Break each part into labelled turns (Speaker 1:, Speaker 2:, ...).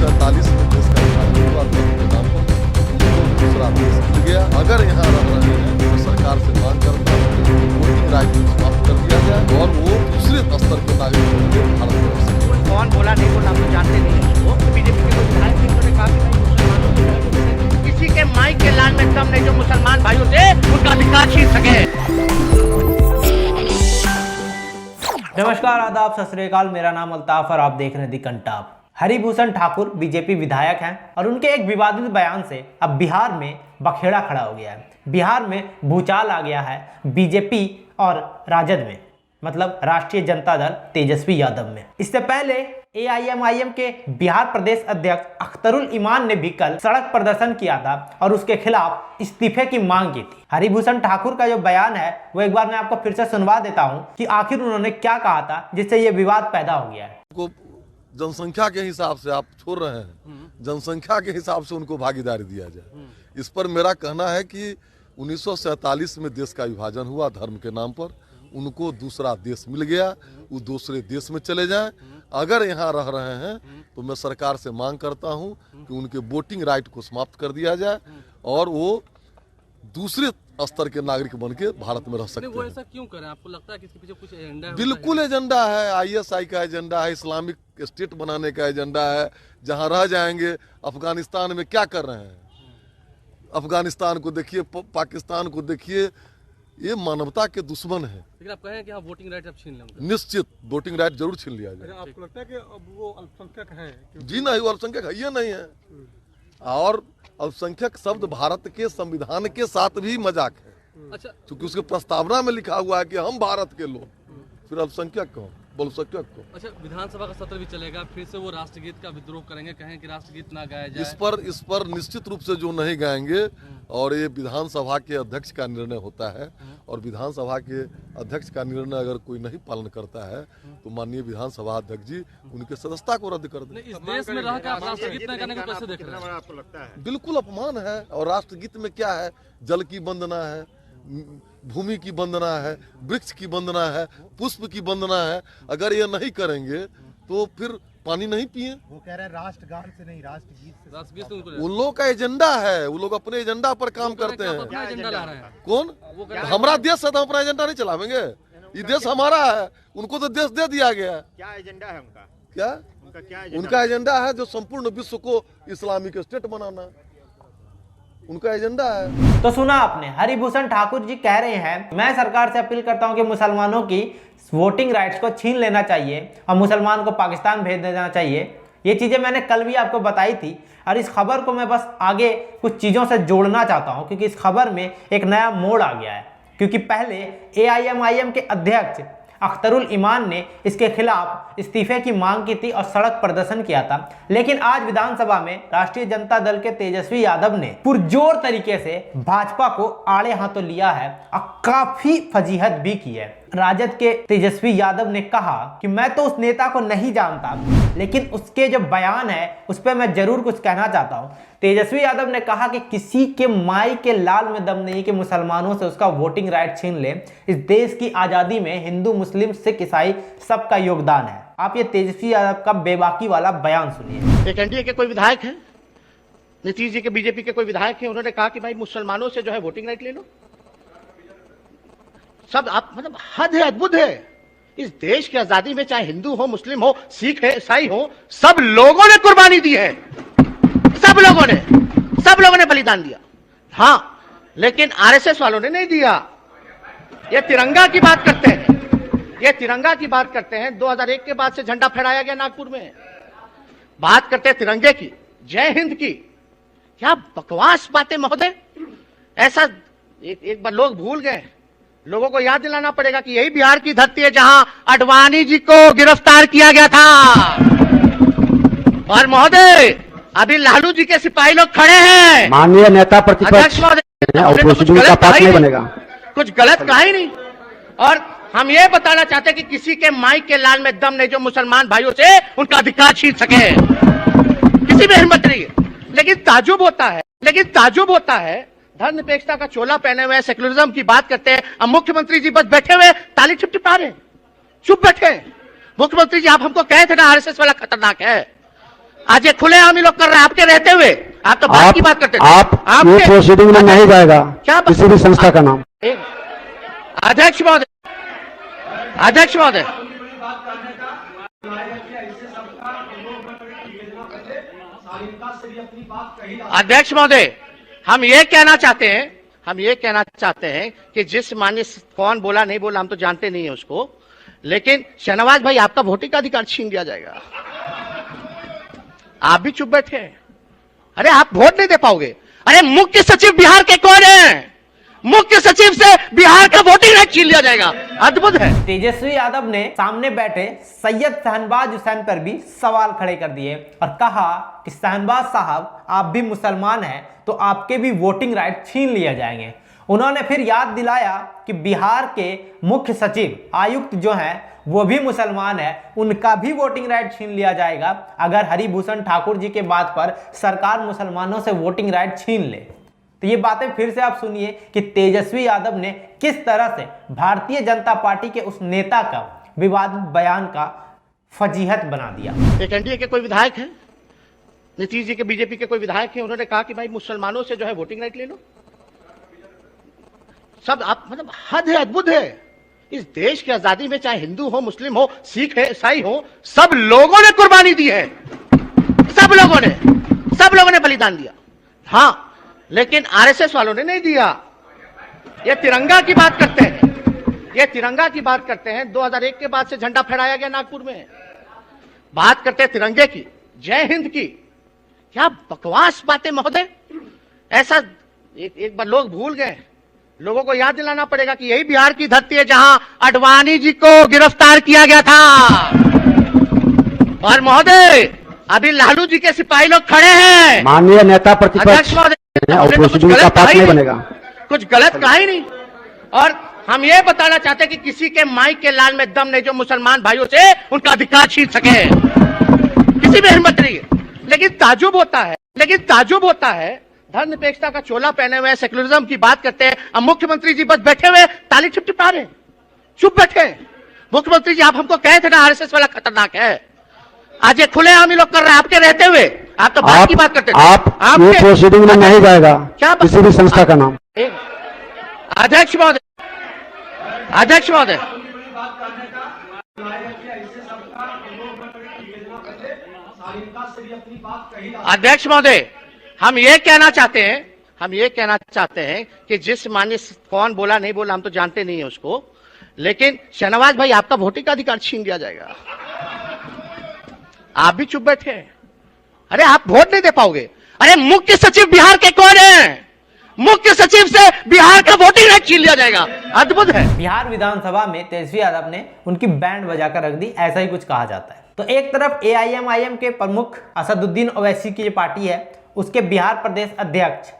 Speaker 1: 1947 में देश का विभाजन हुआ धर्म के नाम पर, उनको दूसरा देश मिल गया। अगर यहाँ रह रहे हैं तो सरकार से मांग करता हूँ कि वोटिंग राइट को समाप्त कर दिया जाए और वो दूसरे स्तर के नागरिक होंगे भारत में रह सके।
Speaker 2: कौन बोला नहीं बोला हम तो जानते नहीं हैं उसको। बीजेपी के लोग विधायक थे, उन्होंने कहा कि भाई मुसलमानों से किसी के माई के लाल में दम नहीं जो मुसलमान भाइयों से उनका अधिकार छीन सके।
Speaker 3: नमस्कार, आदाब, सत श्री अकाल। मेरा नाम अल्ताफ और आप देख रहे हैं दी कंटाप। हरिभूषण ठाकुर बीजेपी विधायक हैं और उनके एक विवादित बयान से अब बिहार में बखेड़ा खड़ा हो गया है। बिहार में भूचाल आ गया है बीजेपी और राजद में, मतलब राष्ट्रीय जनता दल तेजस्वी यादव में। इससे पहले एआईएमआईएम के बिहार प्रदेश अध्यक्ष अख्तरुल इमान ने भी कल सड़क प्रदर्शन किया था और उसके खिलाफ इस्तीफे की मांग की थी। हरिभूषण ठाकुर का जो बयान है वो एक बार मैं आपको फिर से सुनवा देता हूं कि आखिर उन्होंने क्या कहा था जिससे ये विवाद पैदा हो गया है।
Speaker 1: जनसंख्या के हिसाब से आप छोड़ रहे हैं, जनसंख्या के हिसाब से उनको भागीदारी दिया जाए। इस पर मेरा कहना है कि 1947 में देश का विभाजन हुआ धर्म के नाम पर, उनको दूसरा देश मिल गया, वो दूसरे देश में चले जाएं। अगर यहाँ रह रहे हैं तो मैं सरकार से मांग करता हूँ कि उनके वोटिंग राइट को समाप्त कर दिया जाए और वो दूसरे स्तर के नागरिक बन के भारत में रह सकते हैं।
Speaker 4: वो ऐसा क्यों करें? आपको लगता है कि इसके पीछे कुछ एजेंडा है?
Speaker 1: बिल्कुल एजेंडा है, आईएसआई का एजेंडा है, इस्लामिक स्टेट बनाने का एजेंडा है। जहाँ रह जाएंगे, अफगानिस्तान में क्या कर रहे हैं? अफगानिस्तान को देखिए, पाकिस्तान को देखिए, ये मानवता के दुश्मन है।
Speaker 4: लेकिन आप कहें कि हाँ वोटिंग राइट अब छीन लेंगे।
Speaker 1: निश्चित वोटिंग राइट जरूर छीन लिया जाए।
Speaker 5: आपको लगता है कि अब वो अल्पसंख्यक है?
Speaker 1: जी नहीं, वो अल्पसंख्यक है, ये नहीं है। और अल्पसंख्यक शब्द भारत के संविधान के साथ भी मजाक है।
Speaker 4: अच्छा,
Speaker 1: क्योंकि उसके प्रस्तावना में लिखा हुआ है कि हम भारत के लोग, फिर अल्पसंख्यक कौन, बहुसंख्यक कौन?
Speaker 4: अच्छा, विधानसभा का सत्र भी चलेगा, फिर से वो राष्ट्रगीत का विद्रोह करेंगे, कहें कि राष्ट्रगीत ना गाया जाए।
Speaker 1: इस पर निश्चित रूप से जो नहीं गाएंगे, और ये विधानसभा के अध्यक्ष का निर्णय होता है, और विधानसभा के अध्यक्ष का निर्णय अगर कोई नहीं पालन करता है तो माननीय विधानसभा अध्यक्ष जी उनके सदस्यता को रद्द कर दें।
Speaker 4: इस देश में रहकर आप राष्ट्रगीत न गाने को कैसे देख रहे हैं?
Speaker 5: आपको लगता है?
Speaker 1: बिल्कुल अपमान है। और राष्ट्रगीत में क्या है? जल की वंदना है, भूमि की वंदना है, वृक्ष की वंदना है, पुष्प की वंदना है। अगर ये नहीं करेंगे तो फिर पानी नहीं पिए।
Speaker 5: वो कह रहे हैं राष्ट्रगान से नहीं, राष्ट्रगीत से।
Speaker 4: राष्ट्रगीत से उनको
Speaker 1: उन लोगों का एजेंडा है, वो लोग अपने एजेंडा पर काम करते हैं।
Speaker 4: अपना एजेंडा ला रहे हैं।
Speaker 1: कौन? हमारा देश है तो हम अपना एजेंडा नहीं चलावेंगे। ये देश हमारा है, उनको तो देश दे दिया गया।
Speaker 5: क्या एजेंडा है उनका?
Speaker 1: क्या
Speaker 5: उनका क्या
Speaker 1: उनका एजेंडा है? जो संपूर्ण विश्व को इस्लामिक स्टेट बनाना, उनका एजेंडा है।
Speaker 3: तो सुना आपने, हरिभूषण ठाकुर जी कह रहे हैं मैं सरकार से अपील करता हूं कि मुसलमानों की वोटिंग राइट्स को छीन लेना चाहिए और मुसलमान को पाकिस्तान भेज देना चाहिए। ये चीज़ें मैंने कल भी आपको बताई थी और इस खबर को मैं बस आगे कुछ चीज़ों से जोड़ना चाहता हूं क्योंकि इस खबर में एक नया मोड़ आ गया है। क्योंकि पहले एआईएमआईएम के अध्यक्ष अख्तरुल इमान ने इसके खिलाफ इस्तीफे की मांग की थी और सड़क प्रदर्शन किया था, लेकिन आज विधानसभा में राष्ट्रीय जनता दल के तेजस्वी यादव ने पुरजोर तरीके से भाजपा को आड़े हाथों लिया है और काफी फजीहत भी की है। राजद के तेजस्वी यादव ने कहा कि मैं तो उस नेता को नहीं जानता, लेकिन उसके जो बयान है उस पर मैं जरूर कुछ कहना चाहता हूं। तेजस्वी यादव ने कहा कि किसी के माई के लाल में दम नहीं कि मुसलमानों से उसका वोटिंग राइट छीन ले। इस देश की आजादी में हिंदू, मुस्लिम, सिख, ईसाई सबका योगदान है। आप ये तेजस्वी यादव का बेबाकी वाला बयान सुनिए।
Speaker 2: एक एनडीए के कोई विधायक है, नीतीश जी के बीजेपी के कोई विधायक है, उन्होंने कहा कि भाई मुसलमानों से जो है वोटिंग राइट ले लो। सब आप मतलब हद है, अद्भुत है। इस देश की आजादी में चाहे हिंदू हो, मुस्लिम हो, सिख है, ईसाई हो, सब लोगों ने कुर्बानी दी है। सब लोगों ने बलिदान दिया। हाँ, लेकिन आरएसएस वालों ने नहीं दिया। ये तिरंगा की बात करते हैं, ये तिरंगा की बात करते हैं। 2001 के बाद से झंडा फहराया गया नागपुर में। बात करते हैं तिरंगे की, जय हिंद की। क्या बकवास बातें महोदय। ऐसा एक बार लोग भूल गए। लोगों को याद दिलाना पड़ेगा कि यही बिहार की धरती है जहां आडवाणी जी को गिरफ्तार किया गया था। और महोदय, अभी लालू जी के सिपाही लोग खड़े हैं।
Speaker 6: माननीय नेता प्रतिपक्ष का पास नहीं बनेगा।
Speaker 2: कुछ गलत कहा ही नहीं। और हम ये बताना चाहते हैं कि किसी के माई के लाल में दम नहीं जो मुसलमान भाइयों से उनका अधिकार छीन सके। किसी में हिम्मत नहीं है। लेकिन ताजुब होता है धर्मनिरपेक्षता का चोला पहने हुए सेक्युलरिज्म की बात करते हैं। अब मुख्यमंत्री जी बस बैठे हुए ताली टिपटिपा रहे, चुप बैठे। मुख्यमंत्री जी आप हमको कहे थे ना आरएसएस वाला खतरनाक है। आज ये खुलेआम ही लोग कर रहे हैं आपके रहते हुए। आप तो बात की बात करते थे।
Speaker 6: आप ये प्रोसीडिंग में नहीं जाएगा
Speaker 2: क्या
Speaker 6: किसी भी संस्था का नाम।
Speaker 2: अध्यक्ष महोदय, अध्यक्ष महोदय, अध्यक्ष महोदय, हम ये कहना चाहते हैं कि जिस मान्य कौन बोला नहीं बोला हम तो जानते नहीं है उसको, लेकिन शहनवाज भाई आपका वोटिंग का अधिकार छीन लिया जाएगा। आप भी चुप बैठे हैं। अरे आप वोट नहीं दे पाओगे। अरे मुख्य सचिव बिहार के कौन है? मुख्य सचिव से बिहार का वोटिंग राइट छीन लिया जाएगा। अद्भुत है।
Speaker 3: तेजस्वी यादव ने सामने बैठे सैयद शहनवाज हुसैन पर भी सवाल खड़े कर दिए और कहा कि शहनवाज साहब आप भी मुसलमान हैं तो आपके भी वोटिंग राइट छीन लिए जाएंगे। उन्होंने फिर याद दिलाया कि बिहार के मुख्य सचिव आयुक्त जो हैं वो भी मुसलमान है, उनका भी वोटिंग राइट छीन लिया जाएगा अगर हरिभूषण ठाकुर जी के बात पर सरकार मुसलमानों से वोटिंग राइट छीन ले। तो ये बातें फिर से आप सुनिए कि तेजस्वी यादव ने किस तरह से भारतीय जनता पार्टी के उस नेता का विवादित बयान का फजीहत बना दिया।
Speaker 2: एक एनडीए के कोई विधायक है, नीतीश जी के बीजेपी के कोई विधायक है, उन्होंने कहा कि भाई मुसलमानों से जो है वोटिंग राइट ले लो। सब आप मतलब हद है, अद्भुत है। इस देश की आजादी में चाहे हिंदू हो, मुस्लिम हो, सिख है, ईसाई हो, सब लोगों ने कुर्बानी दी है। सब लोगों ने बलिदान दिया। हाँ, लेकिन आरएसएस वालों ने नहीं दिया। ये तिरंगा की बात करते हैं। 2001 के बाद से झंडा फहराया गया नागपुर में। बात करते हैं तिरंगे की, जय हिंद की। क्या बकवास बातें महोदय। ऐसा एक बार लोग भूल गए। लोगों को याद दिलाना पड़ेगा कि यही बिहार की धरती है जहां आडवाणी जी को गिरफ्तार किया गया था। और महोदय अभी लालू जी के सिपाही लोग खड़े हैं।
Speaker 6: माननीय नेता प्रतिपक्ष प्रोसीडिंग का पार्ट नहीं बनेगा।
Speaker 2: कुछ गलत कहा ही नहीं। और हम ये बताना चाहते हैं कि किसी के माइक के लाल में दम नहीं जो मुसलमान भाइयों से उनका अधिकार छीन सके। किसी में हिम्मत नहीं है। लेकिन ताजुब होता है धर्मनिरपेक्षता का चोला पहने हुए सेकुलरिज्म की बात करते हैं। अब मुख्यमंत्री जी बस बैठे हुए ताली टिपटिपा रहे, चुप बैठे। मुख्यमंत्री जी आप हमको कहे थे ना आरएसएस वाला खतरनाक है। आज ये खुलेआम ही लोग कर रहे हैं आपके रहते हुए। आप तो बात की बात करते थे।
Speaker 6: आप ये प्रोसीडिंग में नहीं जाएगा
Speaker 2: क्या
Speaker 6: किसी भी संस्था का नाम।
Speaker 2: अध्यक्ष महोदय, हम ये कहना चाहते हैं कि जिस मान्य कौन बोला नहीं बोला हम तो जानते नहीं है उसको, लेकिन शहनवाज भाई आपका वोटिंग का अधिकार छीन लिया जाएगा। आप भी चुप बैठे हैं। अरे आप वोट नहीं दे पाओगे। अरे मुख्य सचिव बिहार के कौन है? मुख्य सचिव से बिहार का वोटिंग राइट छीन लिया जाएगा। अद्भुत है।
Speaker 3: बिहार विधानसभा में तेजस्वी यादव ने उनकी बैंड बजाकर रख दी, ऐसा ही कुछ कहा जाता है। तो एक तरफ AIMIM के प्रमुख असदुद्दीन ओवैसी की जो पार्टी है उसके बिहार प्रदेश अध्यक्ष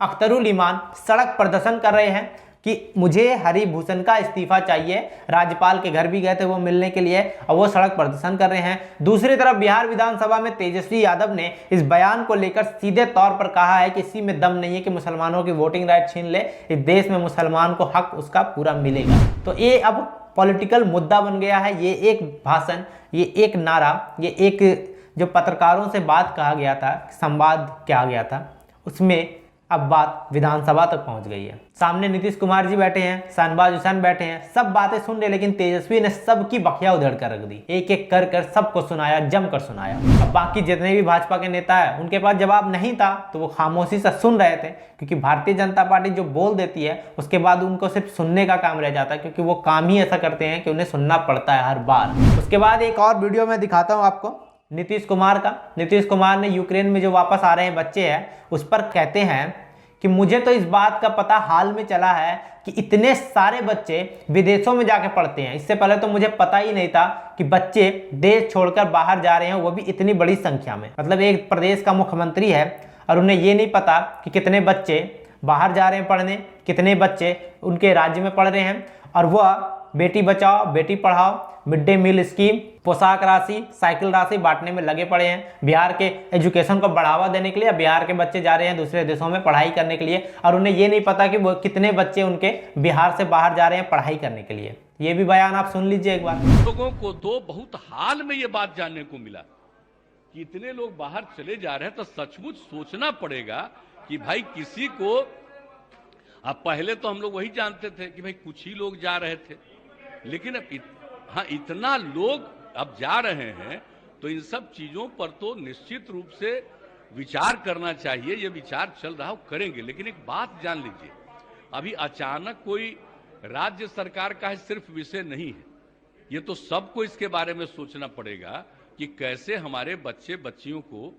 Speaker 3: अख्तरुल ईमान सड़क प्रदर्शन कर रहे हैं कि मुझे हरिभूषण का इस्तीफा चाहिए। राज्यपाल के घर भी गए थे वो मिलने के लिए और वो सड़क प्रदर्शन कर रहे हैं। दूसरी तरफ बिहार विधानसभा में तेजस्वी यादव ने इस बयान को लेकर सीधे तौर पर कहा है कि इसी में दम नहीं है कि मुसलमानों की वोटिंग राइट छीन ले। इस देश में मुसलमान को हक उसका पूरा मिलेगा। तो ये अब पॉलिटिकल मुद्दा बन गया है। ये एक भाषण, ये एक नारा, ये एक जो पत्रकारों से बात कहा गया था, संवाद किया गया था, उसमें अब बात विधानसभा तक पहुंच गई है। सामने नीतीश कुमार जी बैठे हैं, शहनवाज हुसैन बैठे हैं, सब बातें सुन रहे, लेकिन तेजस्वी ने सबकी बखिया उधेड़ कर रख दी। एक एक कर कर सबको सुनाया, जमकर सुनाया। अब बाकी जितने भी भाजपा के नेता है उनके पास जवाब नहीं था तो वो खामोशी से सुन रहे थे, क्योंकि भारतीय जनता पार्टी जो बोल देती है उसके बाद उनको सिर्फ सुनने का काम रह जाता है, क्योंकि वो काम ही ऐसा करते हैं कि उन्हें सुनना पड़ता है हर बार। उसके बाद एक और वीडियो में दिखाता हूँ आपको नीतीश कुमार का। नीतीश कुमार ने यूक्रेन में जो वापस आ रहे हैं बच्चे हैं उस पर कहते हैं कि मुझे तो इस बात का पता हाल में चला है कि इतने सारे बच्चे विदेशों में जाके पढ़ते हैं। इससे पहले तो मुझे पता ही नहीं था कि बच्चे देश छोड़कर बाहर जा रहे हैं, वो भी इतनी बड़ी संख्या में। मतलब एक प्रदेश का मुख्यमंत्री है और उन्हें ये नहीं पता कि कितने बच्चे बाहर जा रहे हैं पढ़ने, कितने बच्चे उनके राज्य में पढ़ रहे हैं। और वह Beti Bachao Beti Padhao, mid day meal scheme, पोशाक राशि, साइकिल राशि बांटने में लगे पड़े हैं। बिहार के एजुकेशन को बढ़ावा देने के लिए बिहार के बच्चे जा रहे हैं दूसरे देशों में पढ़ाई करने के लिए, और उन्हें ये नहीं पता कि वो कितने बच्चे उनके बिहार से बाहर जा रहे हैं पढ़ाई करने के लिए। ये भी बयान आप सुन लीजिए एक बार।
Speaker 7: लोगों को तो बहुत हाल में ये बात जानने को मिला कि इतने लोग बाहर चले जा रहे हैं तो सचमुच सोचना पड़ेगा कि भाई किसी को, अब पहले तो हम लोग वही जानते थे कि भाई कुछ ही लोग जा रहे थे, लेकिन अब हाँ इतना लोग अब जा रहे हैं तो इन सब चीजों पर तो निश्चित रूप से विचार करना चाहिए। ये विचार चल रहा हो करेंगे, लेकिन एक बात जान लीजिए, अभी अचानक कोई राज्य सरकार का सिर्फ विषय नहीं है, ये तो सबको इसके बारे में सोचना पड़ेगा कि कैसे हमारे बच्चे बच्चियों को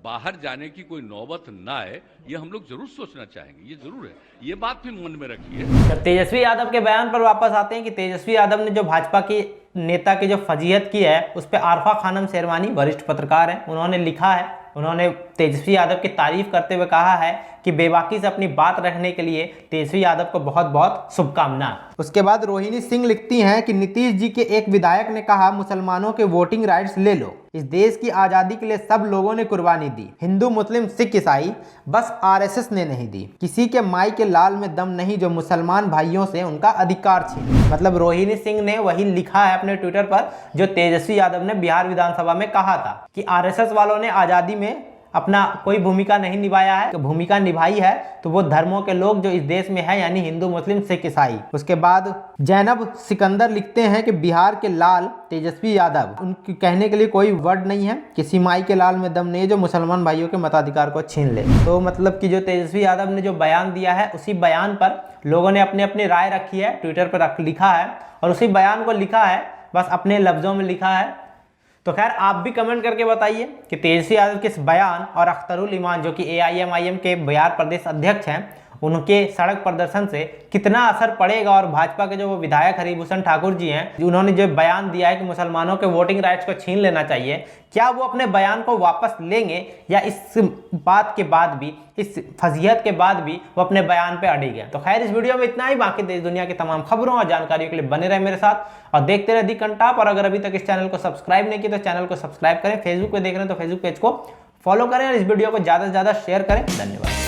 Speaker 7: बाहर जाने की कोई नौबत ना आए। ये हम लोग जरूर सोचना चाहेंगे, ये जरूर है, ये बात भी मन में रखिए।
Speaker 3: तेजस्वी यादव के बयान पर वापस आते हैं कि तेजस्वी यादव ने जो भाजपा की नेता की जो फजीहत की है उस पर आरफा खानम शेरवानी वरिष्ठ पत्रकार हैं, उन्होंने लिखा है, उन्होंने तेजस्वी यादव की तारीफ करते हुए कहा है कि बेबाकी से अपनी बात रखने के लिए तेजस्वी यादव को बहुत बहुत शुभकामनाएं। उसके बाद रोहिणी सिंह लिखती हैं कि नीतीश जी के एक विधायक ने कहा मुसलमानों के वोटिंग राइट्स ले लो, इस देश की आजादी के लिए सब लोगों ने कुर्बानी दी, हिंदू मुस्लिम सिख ईसाई, बस आरएसएस ने नहीं दी, किसी के माई के लाल में दम नहीं जो मुसलमान भाइयों से उनका अधिकार छीने। मतलब रोहिणी सिंह ने वही लिखा है अपने ट्विटर पर जो तेजस्वी यादव ने बिहार विधानसभा में कहा था कि आरएसएस वालों ने आजादी में अपना कोई भूमिका नहीं निभाया है, तो भूमिका निभाई है तो वो धर्मों के लोग जो इस देश में है, यानी हिंदू मुस्लिम सिख ईसाई। उसके बाद जैनब सिकंदर लिखते हैं कि बिहार के लाल तेजस्वी यादव, उनके कहने के लिए कोई वर्ड नहीं है, किसी माई के लाल में दम नहीं जो मुसलमान भाइयों के मताधिकार को छीन ले। तो मतलब कि जो तेजस्वी यादव ने जो बयान दिया है उसी बयान पर लोगों ने अपनी अपनी राय रखी है, ट्विटर पर लिखा है और उसी बयान को लिखा है, बस अपने लफ्जों में लिखा है। तो खैर आप भी कमेंट करके बताइए कि तेजस्वी यादव के इस बयान और अख्तरुल ईमान जो कि AIMIM के बिहार प्रदेश अध्यक्ष हैं, उनके सड़क प्रदर्शन से कितना असर पड़ेगा और भाजपा के जो वो विधायक हरिभूषण ठाकुर जी हैं उन्होंने जो बयान दिया है कि मुसलमानों के वोटिंग राइट्स को छीन लेना चाहिए, क्या वो अपने बयान को वापस लेंगे या इस बात के बाद भी, इस फजीहत के बाद भी वो अपने बयान पे अड़े गए। तो खैर इस वीडियो में इतना ही, बाकी देश दुनिया की तमाम खबरों और जानकारियों के लिए बने रहे मेरे साथ और देखते रहे दी कंटाप। और अगर अभी तक इस चैनल को सब्सक्राइब नहीं किया तो चैनल को सब्सक्राइब करें, फेसबुक पे देख रहे हैं तो फेसबुक पेज को फॉलो करें और इस वीडियो को ज़्यादा से ज़्यादा शेयर करें। धन्यवाद।